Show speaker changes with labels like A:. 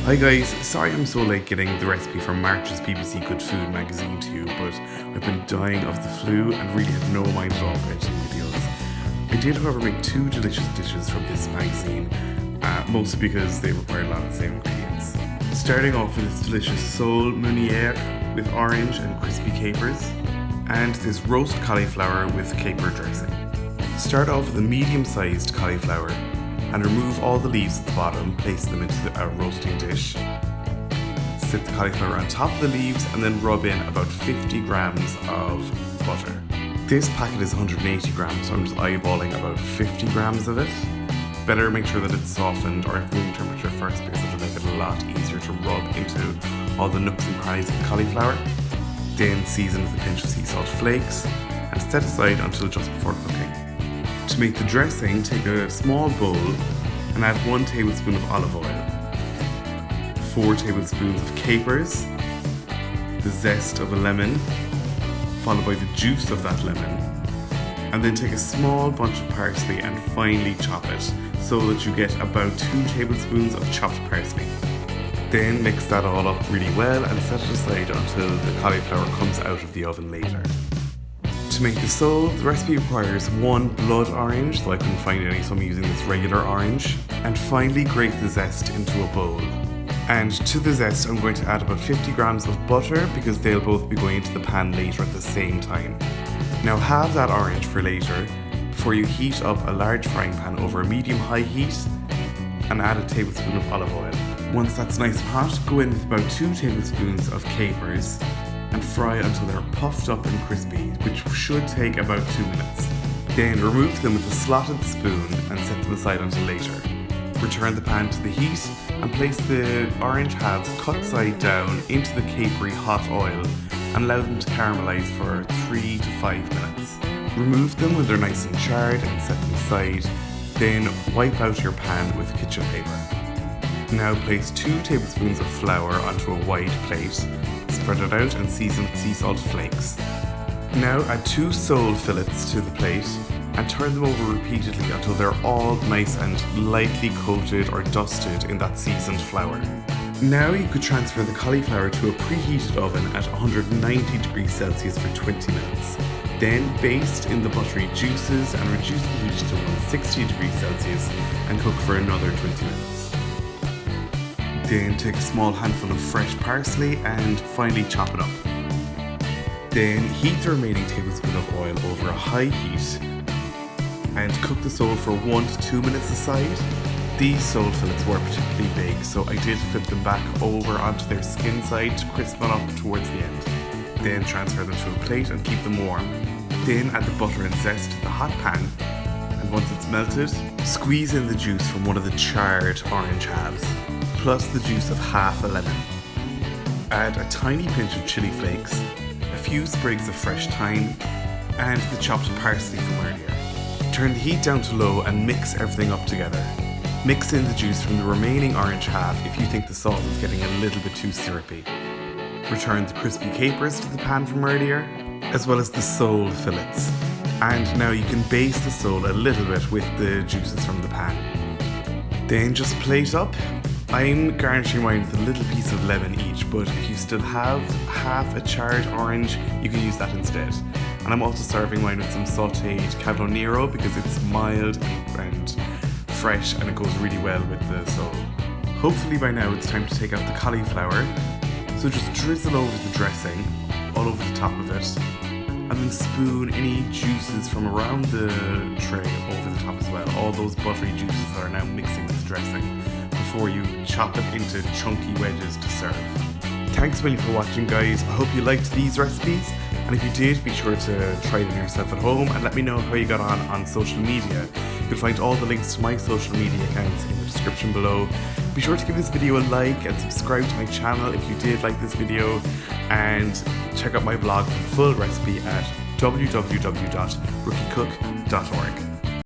A: Hi guys, sorry I'm so late getting the recipe from March's BBC Good Food magazine to you, but I've been dying of the flu and really had no mind at all for editing videos. I did however make two delicious dishes from this magazine, mostly because they require a lot of the same ingredients. Starting off with this delicious sole Meunière with orange and crispy capers, and this roast cauliflower with caper dressing. Start off with a medium-sized cauliflower and remove all the leaves at the bottom, place them into a roasting dish. Set the cauliflower on top of the leaves and then rub in about 50 grams of butter. This packet is 180 grams, so I'm just eyeballing about 50 grams of it. Better make sure that it's softened or at room temperature first, because it'll make it a lot easier to rub into all the nooks and crannies of the cauliflower. Then season with a pinch of sea salt flakes and set aside until just before cooking. To make the dressing, take a small bowl and add 1 tablespoon of olive oil, 4 tablespoons of capers, the zest of a lemon, followed by the juice of that lemon, and then take a small bunch of parsley and finely chop it so that you get about 2 tablespoons of chopped parsley. Then mix that all up really well and set it aside until the cauliflower comes out of the oven later. To make the sole, the recipe requires 1 blood orange, though I couldn't find any so I'm using this regular orange, and finely grate the zest into a bowl. And to the zest I'm going to add about 50 grams of butter because they'll both be going into the pan later at the same time. Now halve that orange for later before you heat up a large frying pan over a medium-high heat and add a tablespoon of olive oil. Once that's nice and hot, go in with about 2 tablespoons of capers and fry until they're puffed up and crispy, which should take about 2 minutes. Then remove them with a slotted spoon and set them aside until later. Return the pan to the heat and place the orange halves cut side down into the capery hot oil and allow them to caramelise for 3 to 5 minutes. Remove them when they're nice and charred and set them aside, then wipe out your pan with kitchen paper. Now place 2 tablespoons of flour onto a wide plate, spread it out and season with sea salt flakes. Now add 2 sole fillets to the plate and turn them over repeatedly until they're all nice and lightly coated or dusted in that seasoned flour. Now you could transfer the cauliflower to a preheated oven at 190 degrees Celsius for 20 minutes. Then baste in the buttery juices and reduce the heat to 160 degrees Celsius and cook for another 20 minutes. Then take a small handful of fresh parsley and finely chop it up. Then heat the remaining tablespoon of oil over a high heat and cook the sole for 1 to 2 minutes aside. These sole fillets were particularly big, so I did flip them back over onto their skin side to crispen up towards the end. Then transfer them to a plate and keep them warm. Then add the butter and zest to the hot pan, and once it's melted, squeeze in the juice from one of the charred orange halves, plus the juice of half a lemon. Add a tiny pinch of chili flakes, a few sprigs of fresh thyme, and the chopped parsley from earlier. Turn the heat down to low and mix everything up together. Mix in the juice from the remaining orange half if you think the sauce is getting a little bit too syrupy. Return the crispy capers to the pan from earlier, as well as the sole fillets. And now you can baste the sole a little bit with the juices from the pan. Then just plate up. I'm garnishing mine with a little piece of lemon each, but if you still have half a charred orange, you can use that instead. And I'm also serving mine with some sautéed cavolo nero because it's mild and fresh and it goes really well with the sole. Hopefully by now it's time to take out the cauliflower, so just drizzle over the dressing, all over the top of it, and then spoon any juices from around the tray over the top as well, all those buttery juices that are now mixing with the dressing, before you chop it into chunky wedges to serve. Thanks a million for watching guys, I hope you liked these recipes, and if you did, be sure to try them yourself at home and let me know how you got on social media. You'll find all the links to my social media accounts in the description below. Be sure to give this video a like and subscribe to my channel if you did like this video, and check out my blog for the full recipe at www.rookiecook.org.